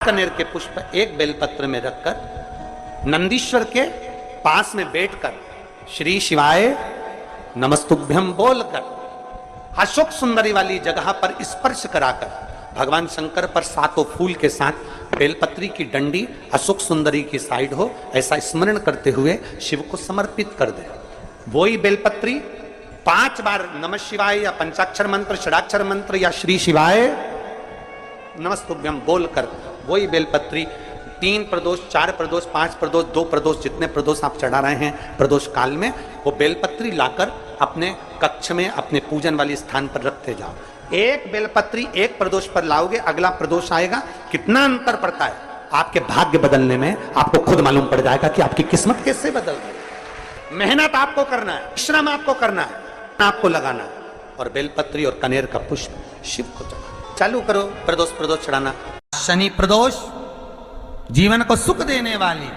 कनेर के पुष्प एक बेलपत्र में रखकर नंदीश्वर के पास में बैठकर श्री शिवाय नमस्तुभ्यम बोलकर अशोक सुंदरी वाली जगह पर स्पर्श कराकर भगवान शंकर पर सातों फूल के साथ बेलपत्री की डंडी अशोक सुंदरी की साइड हो, ऐसा स्मरण करते हुए शिव को समर्पित कर दे। वही बेलपत्री 5 बार नमः शिवाय या पंचाक्षर मंत्र, षडाक्षर मंत्र या श्री शिवाय नमस्तुभ्यम बोलकर वही बेलपत्री 3 प्रदोष, 4 प्रदोष, 5 प्रदोष, 2 प्रदोष, जितने प्रदोष आप चढ़ा रहे हैं प्रदोष काल में, वो बेलपत्री लाकर अपने कक्ष में अपने पूजन वाले स्थान पर रखते जाओ। एक बेलपत्री एक प्रदोष पर लाओगे, अगला प्रदोष आएगा, कितना अंतर पड़ता है आपके भाग्य बदलने में, आपको खुद मालूम पड़ जाएगा कि आपकी किस्मत कैसे बदल गई। मेहनत आपको करना है, श्रम आपको करना है, आपको लगाना है, और बेलपत्री और कनेर का पुष्प शिव को चढ़ाना चालू करो। प्रदोष चढ़ाना। शनि प्रदोष जीवन को सुख देने वाली,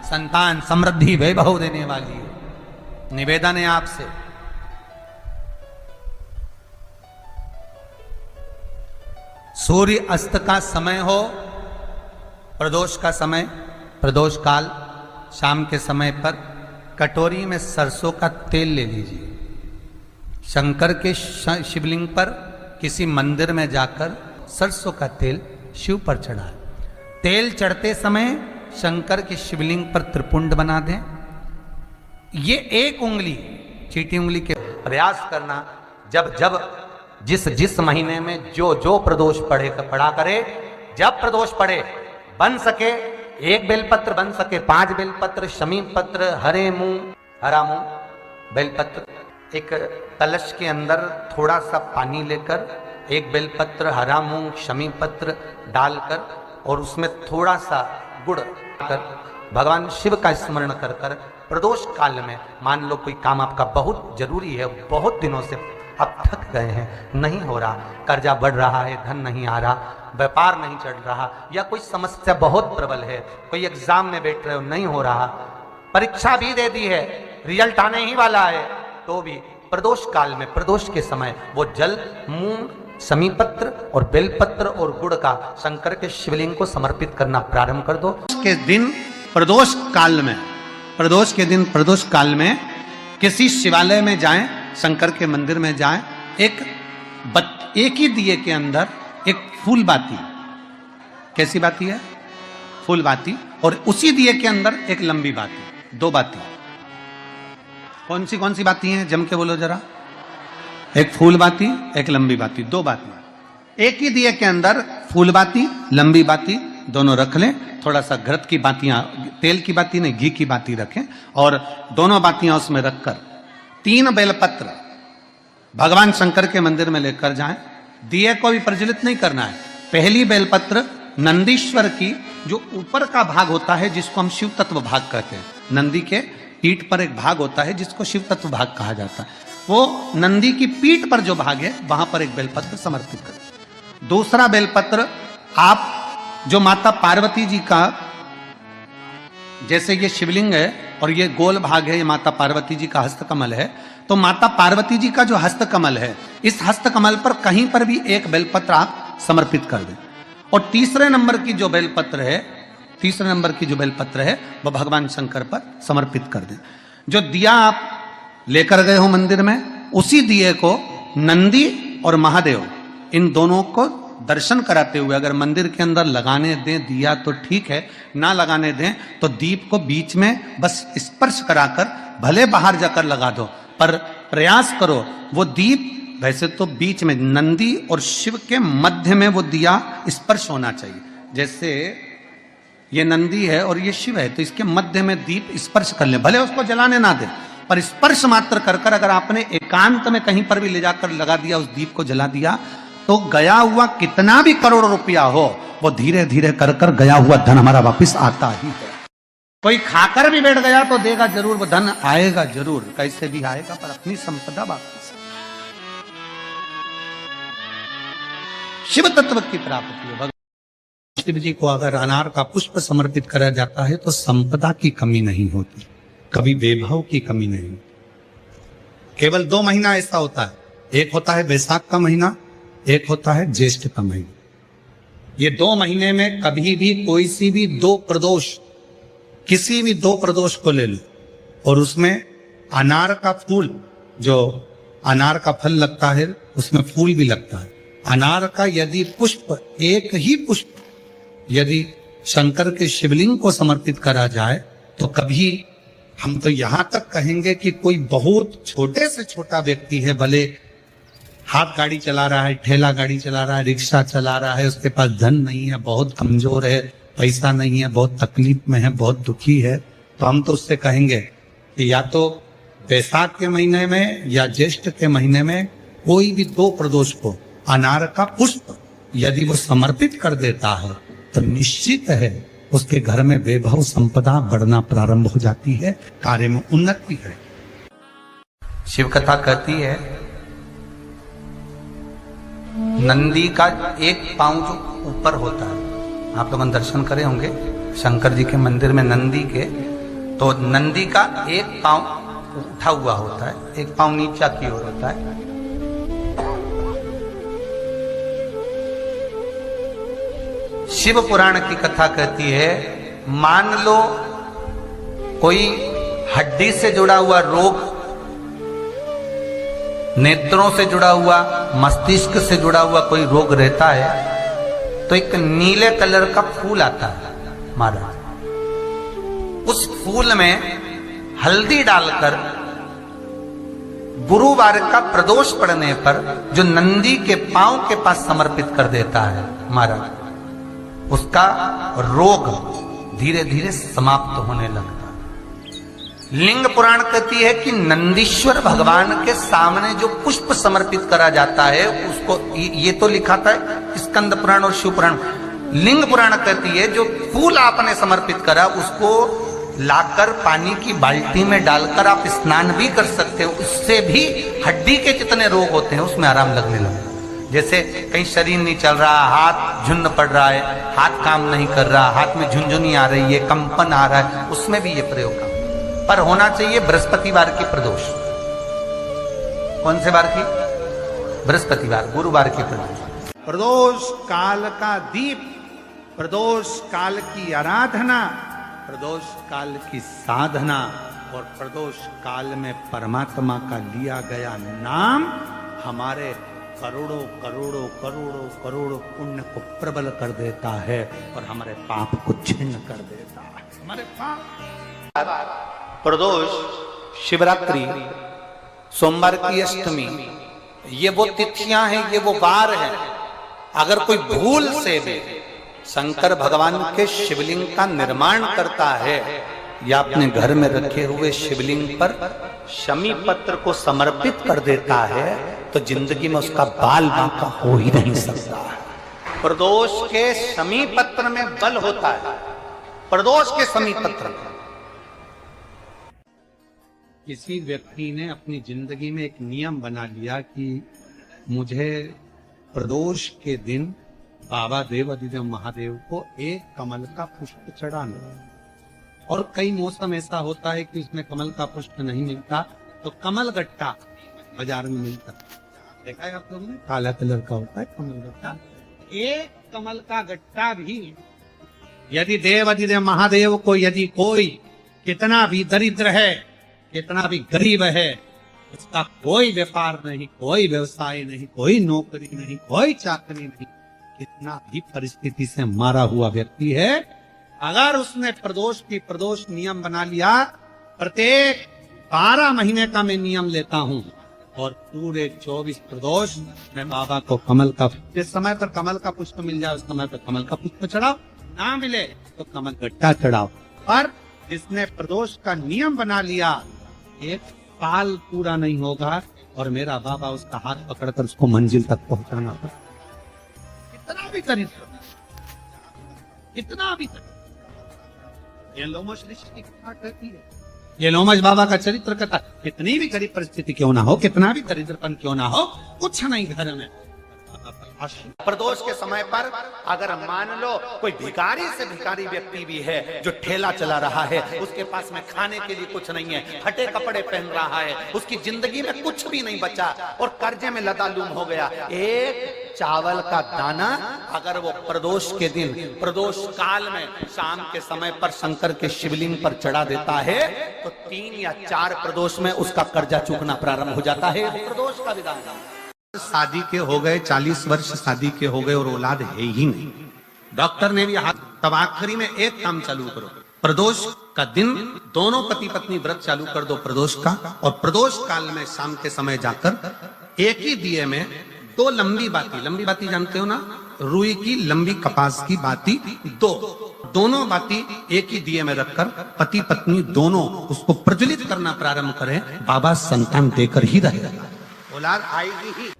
संतान समृद्धि वैभव देने वाली निवेदन है आपसे। सूर्य अस्त का समय हो, प्रदोष का समय, प्रदोष काल, शाम के समय पर कटोरी में सरसों का तेल ले लीजिए। शंकर के शिवलिंग पर किसी मंदिर में जाकर सरसों का तेल शिव पर चढ़ाएं। तेल चढ़ते समय शंकर के शिवलिंग पर त्रिपुंड बना दें। ये एक उंगली, चीटी उंगली के प्रयास करना, जब जब जिस महीने में जो प्रदोष पड़ा करे, जब प्रदोष पड़े बन सके 1 बेलपत्र, बन सके 5 बेलपत्र, शमी पत्र, हरा मूंग बेलपत्र, एक कलश के अंदर थोड़ा सा पानी लेकर 1 बेलपत्र, हरा मूंग, शमी पत्र डालकर और उसमें थोड़ा सा गुड़ कर भगवान शिव का स्मरण कर कर प्रदोष काल में, मान लो कोई काम आपका बहुत जरूरी है, बहुत दिनों से अब थक गए हैं, नहीं हो रहा, कर्जा बढ़ रहा है, धन नहीं आ रहा, व्यापार नहीं चढ़ रहा, या कोई समस्या बहुत प्रबल है, कोई एग्जाम में बैठ रहे हो नहीं हो रहा, परीक्षा भी दे दी है, रिजल्ट आने ही वाला है, तो भी प्रदोष काल में, प्रदोष के समय वो जल, मूंग, समीपत्र और बेलपत्र और गुड़ का शंकर के शिवलिंग को समर्पित करना प्रारंभ कर दो। के दिन प्रदोष काल में, प्रदोष के दिन प्रदोष काल में किसी शिवालय में जाएं, शंकर के मंदिर में जाएं, एक ही दिए के अंदर एक फूल बाती, कैसी बाती है? फूल बाती, और उसी दिए के अंदर एक लंबी बाती, 2 बाती। कौन सी बाती हैं? जम के बोलो जरा। एक फूल बाती, एक लंबी बाती, 2 बाती। एक ही दिए के अंदर फूल बाती, लंबी बाती दोनों रख लें। थोड़ा सा घृत की बातियां, तेल की बाती नहीं, घी की बाती रखें, और दोनों बातियां उसमें रखकर 3 बेलपत्र भगवान शंकर के मंदिर में लेकर जाएं। दिए को भी प्रज्वलित नहीं करना है। पहली बेलपत्र नंदीश्वर की जो ऊपर का भाग होता है, जिसको हम शिव तत्व भाग कहते हैं, नंदी के पीठ पर एक भाग होता है जिसको शिव तत्व भाग कहा जाता है, वो नंदी की पीठ पर जो भाग है वहां पर एक बेलपत्र समर्पित करें। दूसरा बेलपत्र आप जो माता पार्वती जी का, जैसे ये शिवलिंग है और ये गोल भाग है, ये माता पार्वती जी का हस्तकमल है, तो माता पार्वती जी का जो हस्तकमल है, इस हस्तकमल पर कहीं पर भी एक बेलपत्र आप समर्पित कर दें। और तीसरे नंबर की जो बेलपत्र है वह भगवान शंकर पर समर्पित कर दें। जो दिया आप लेकर गए हो मंदिर में, उसी दिए को नंदी और महादेव, इन दोनों को दर्शन कराते हुए अगर मंदिर के अंदर लगाने दें दिया तो ठीक है, ना लगाने दें तो दीप को बीच में बस स्पर्श कराकर, भले बाहर जाकर लगा दो, पर प्रयास करो वो दीप, वैसे तो बीच में नंदी और शिव के मध्य में वो दिया स्पर्श होना चाहिए। जैसे ये नंदी है और ये शिव है, तो इसके मध्य में दीप स्पर्श कर ले, भले उसको जलाने ना दे, पर स्पर्श मात्र कर कर अगर आपने एकांत में कहीं पर भी ले जाकर लगा दिया, उस दीप को जला दिया, तो गया हुआ कितना भी करोड़ रुपया हो, वो धीरे धीरे कर कर गया हुआ धन हमारा वापस आता ही है। कोई खाकर भी बैठ गया तो देगा जरूर, वो धन आएगा जरूर, कैसे भी आएगा, पर अपनी संपदा वापस। शिव तत्व की प्राप्ति है। भगवान शिव जी को अगर अनार का पुष्प समर्पित करा जाता है तो संपदा की कमी नहीं होती, कभी वैभव की कमी नहीं। केवल 2 महीना ऐसा होता है, एक होता है वैशाख का महीना, एक होता है ज्येष्ठ का महीना। ये 2 महीने में कभी भी कोई सी भी 2 प्रदोष, किसी भी 2 प्रदोष को ले लो और उसमें अनार का फूल, जो अनार का फल लगता है उसमें फूल भी लगता है, अनार का यदि पुष्प, एक ही पुष्प यदि शंकर के शिवलिंग को समर्पित करा जाए तो कभी, हम तो यहां तक कहेंगे कि कोई बहुत छोटे से छोटा व्यक्ति है, भले हाथ गाड़ी चला रहा है, ठेला गाड़ी चला रहा है, रिक्शा चला रहा है, उसके पास धन नहीं है, बहुत कमजोर है, पैसा नहीं है, बहुत तकलीफ में है, बहुत दुखी है, तो हम तो उससे कहेंगे कि या तो बैसाख के महीने में या ज्येष्ठ के महीने में कोई भी 2 प्रदोष को अनार का पुष्प यदि वो समर्पित कर देता है तो निश्चित है उसके घर में वैभव संपदा बढ़ना प्रारंभ हो जाती है, कार्य में उन्नति है। शिव कथा कहती है नंदी का एक पांव जो ऊपर होता है, आप लोगों ने दर्शन करे होंगे शंकर जी के मंदिर में नंदी के, तो नंदी का एक पांव उठा हुआ होता है, एक पांव नीचा की ओर होता है। शिव पुराण की कथा कहती है, मान लो कोई हड्डी से जुड़ा हुआ रोग, नेत्रों से जुड़ा हुआ, मस्तिष्क से जुड़ा हुआ कोई रोग रहता है तो एक नीले कलर का फूल आता है महाराज, उस फूल में हल्दी डालकर गुरुवार का प्रदोष पड़ने पर जो नंदी के पांव के पास समर्पित कर देता है महाराज, उसका रोग धीरे धीरे समाप्त होने लगता है। लिंग पुराण कहती है कि नंदीश्वर भगवान के सामने जो पुष्प समर्पित करा जाता है उसको, ये तो लिखा था स्कंद पुराण और शिव पुराण, लिंग पुराण कहती है जो फूल आपने समर्पित करा उसको लाकर पानी की बाल्टी में डालकर आप स्नान भी कर सकते हो, उससे भी हड्डी के जितने रोग होते हैं उसमें आराम लगने लगता है। जैसे कहीं शरीर नहीं चल रहा, हाथ झुन्न पड़ रहा है, हाथ काम नहीं कर रहा, हाथ में झुनझुनी आ रही है, कंपन आ रहा है, उसमें भी ये प्रयोग का पर होना चाहिए बृहस्पतिवार की प्रदोष। कौन से बार की? बृहस्पतिवार, गुरुवार की प्रदोष। प्रदोष काल का दीप, प्रदोष काल की आराधना, प्रदोष काल की साधना और प्रदोष काल में परमात्मा का लिया गया नाम हमारे करोड़ों करोड़ों करोड़ों करोड़ों पुण्य को प्रबल कर देता है और हमारे पाप को छिन्न कर देता है। हमारे पाप, प्रदोष, शिवरात्रि, सोमवार की अष्टमी, ये वो तिथियां हैं, ये वो वार हैं। अगर कोई भूल से भी शंकर भगवान के शिवलिंग का निर्माण करता है या अपने घर में रखे हुए शिवलिंग पर शमी पत्र को समर्पित कर देता है तो जिंदगी में उसका बाल बांका हो ही नहीं सकता। प्रदोष के शमी पत्र में बल होता है, प्रदोष के शमी पत्र में। किसी व्यक्ति ने अपनी जिंदगी में एक नियम बना लिया कि मुझे प्रदोष के दिन बाबा देवाधिदेव महादेव को एक कमल का पुष्प चढ़ाना, और कई मौसम ऐसा होता है कि उसमें कमल का पुष्प नहीं मिलता तो कमल गट्टा बाजार में मिलता, देखा है आप लोगों ने, काला कलर का होता है कमल गट्टा। एक कमल का गट्टा भी यदि देवाधिदेव महादेव को, यदि कोई कितना भी दरिद्र है, कितना भी गरीब है, उसका कोई व्यापार नहीं, कोई व्यवसाय नहीं, कोई नौकरी नहीं, कोई चाकरी नहीं, कितना भी परिस्थिति से मारा हुआ व्यक्ति है, अगर उसने प्रदोष की प्रदोष नियम बना लिया, प्रत्येक 12 महीने का मैं नियम लेता हूं और पूरे 24 प्रदोष मैं बाबा को कमल का, जिस समय पर कमल का पुष्प मिल जाए उस समय पर कमल का पुष्प चढ़ाओ, ना मिले तो कमल गट्टा चढ़ाओ। पर जिसने प्रदोष का नियम बना लिया, एक साल पूरा नहीं होगा और मेरा बाबा उसका हाथ पकड़कर उसको मंजिल तक पहुंचाना पड़ा। कितना भी दरिद्र, कितना भी दरिद्र। ये लोमश ऋषि की कथा कहती है, ये लोमश बाबा का चरित्र कथा, कितनी भी गरीब परिस्थिति क्यों ना हो, कितना भी दरिद्रपन क्यों ना हो, कुछ नहीं घर में। प्रदोष के समय पर अगर मान लो कोई भिखारी से भिखारी व्यक्ति भी है जो ठेला चला रहा है, उसके पास में खाने के लिए कुछ नहीं है, फटे कपड़े पहन रहा है, उसकी जिंदगी में कुछ भी नहीं बचा और कर्जे में लदालूम हो गया, एक चावल का दाना अगर वो प्रदोष के दिन, प्रदोष काल में शाम के समय पर शंकर के शिवलिंग पर चढ़ा देता है तो 3 या 4 प्रदोष में उसका कर्जा चूकना प्रारंभ हो जाता है। प्रदोष का विधान। शादी के हो गए 40 वर्ष, शादी के हो गए और औलाद है ही नहीं, डॉक्टर ने भी हाथ, तब आखिरी में एक काम चालू करो, प्रदोष का दिन दोनों पति पत्नी व्रत चालू कर दो प्रदोष का, और प्रदोष काल में शाम के समय जाकर एक ही दिए में 2 लंबी बाती जानते हो ना, रुई की लंबी कपास की बाती, दोनों बाती एक ही दिए में रखकर पति पत्नी दोनों उसको प्रज्वलित करना प्रारंभ करें, बाबा संतान देकर ही रहेगा, औलाद आएगी ही।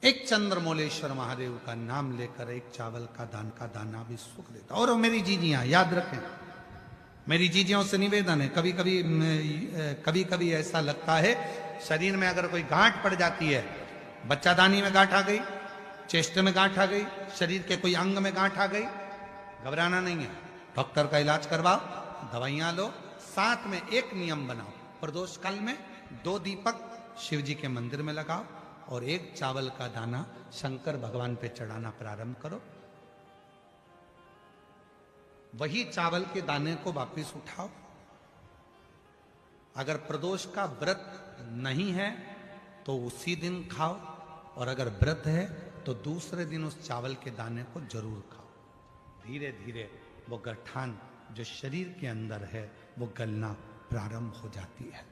एक चंद्रमौलेश्वर महादेव का नाम लेकर एक चावल का दाना भी सुख देता। और मेरी जीजियां याद रखें, मेरी जीजियों से निवेदन है, कभी कभी ऐसा लगता है शरीर में अगर कोई गांठ पड़ जाती है, बच्चादानी में गांठ आ गई, चेस्ट में गांठ आ गई, शरीर के कोई अंग में गांठ आ गई, घबराना नहीं है, डॉक्टर का इलाज करवाओ, दवाइयां लो, साथ में एक नियम बनाओ, प्रदोष काल में 2 दीपक शिव जी के मंदिर में लगाओ और एक चावल का दाना शंकर भगवान पे चढ़ाना प्रारंभ करो। वही चावल के दाने को वापिस उठाओ। अगर प्रदोष का व्रत नहीं है तो उसी दिन खाओ, और अगर व्रत है तो दूसरे दिन उस चावल के दाने को जरूर खाओ। धीरे धीरे वो गठान जो शरीर के अंदर है वो गलना प्रारंभ हो जाती है।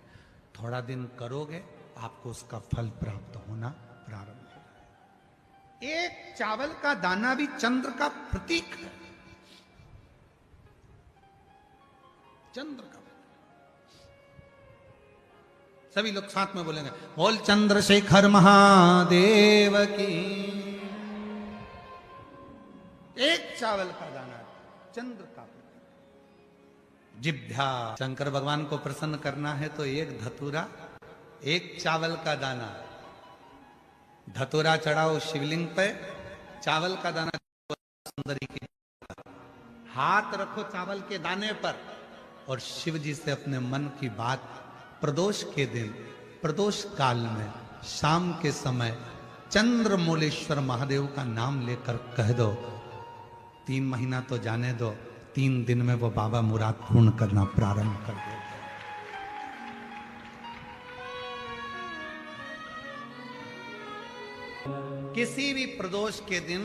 थोड़ा दिन करोगे आपको उसका फल प्राप्त होना प्रारंभ हो जाएगा। एक चावल का दाना भी चंद्र का प्रतीक है, चंद्र का। सभी लोग साथ में बोलेंगे, बोल चंद्रशेखर महादेव की। एक चावल का दाना चंद्र का प्रतीक। जिभ्या, शंकर भगवान को प्रसन्न करना है तो एक धतूरा, एक चावल का दाना, धतूरा चढ़ाओ शिवलिंग पे, चावल का दाना सुंदरी की, हाथ रखो चावल के दाने पर और शिव जी से अपने मन की बात प्रदोष के दिन, प्रदोष काल में शाम के समय चंद्रमौलेश्वर महादेव का नाम लेकर कह दो। 3 महीना तो जाने दो, 3 दिन में वो बाबा मुराद पूर्ण करना प्रारंभ कर दे। किसी भी प्रदोष के दिन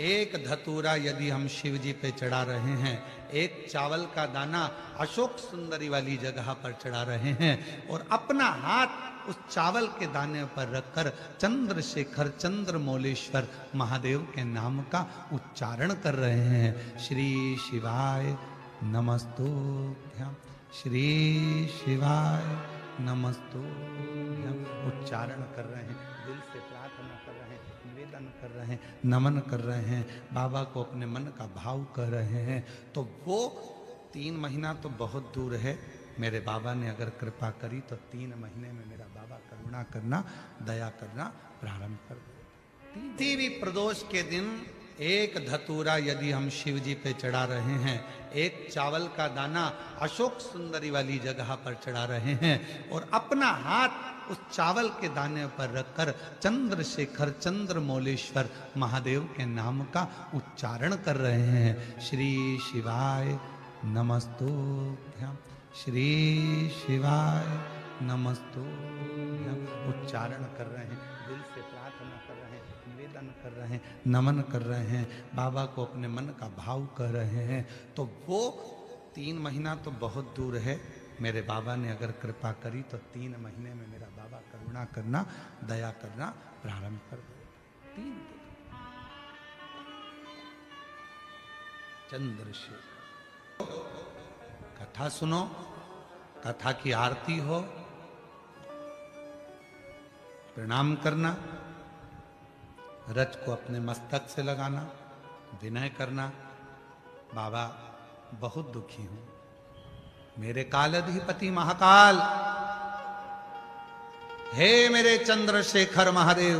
एक धतूरा यदि हम शिव जी पे चढ़ा रहे हैं, एक चावल का दाना अशोक सुंदरी वाली जगह पर चढ़ा रहे हैं और अपना हाथ उस चावल के दाने पर रखकर चंद्रशेखर चंद्रमौलेश्वर महादेव के नाम का उच्चारण कर रहे हैं। श्री शिवाय नमस्तुभ्यं, श्री शिवाय नमस्तुभ्यं उच्चारण कर रहे हैं, दिल से प्रार्थना कर रहे हैं, निवेदन कर रहे हैं, नमन कर रहे हैं, बाबा को अपने मन का भाव कर रहे हैं। तो वो 3 महीना तो बहुत दूर है, मेरे बाबा ने अगर कृपा करी तो 3 महीने में मेरा बाबा करुणा करना, दया करना प्रारंभ कर दे। किसी भी प्रदोष के दिन एक धतूरा यदि हम शिव जी पे चढ़ा रहे हैं, एक चावल का दाना अशोक सुंदरी वाली जगह पर चढ़ा रहे हैं और अपना हाथ उस चावल के दाने पर रखकर चंद्रशेखर चंद्रमौलेश्वर महादेव के नाम का उच्चारण कर रहे हैं। श्री शिवाय नमस्तुभ्यं, श्री शिवाय नमस्तुभ्यं उच्चारण कर रहे हैं, दिल से प्रार्थना कर रहे हैं, निवेदन कर रहे हैं, नमन कर रहे हैं, बाबा को अपने मन का भाव कर रहे हैं। तो वो 3 महीना तो बहुत दूर है, मेरे बाबा ने अगर कृपा करी तो 3 महीने में मेरा बाबा करुणा करना, दया करना प्रारंभ कर दे। 3 चंद्रशेखर कथा सुनो, कथा की आरती हो, प्रणाम करना, रज को अपने मस्तक से लगाना, विनय करना, बाबा बहुत दुखी हूं, मेरे कालाधिपति महाकाल, हे मेरे चंद्रशेखर महादेव,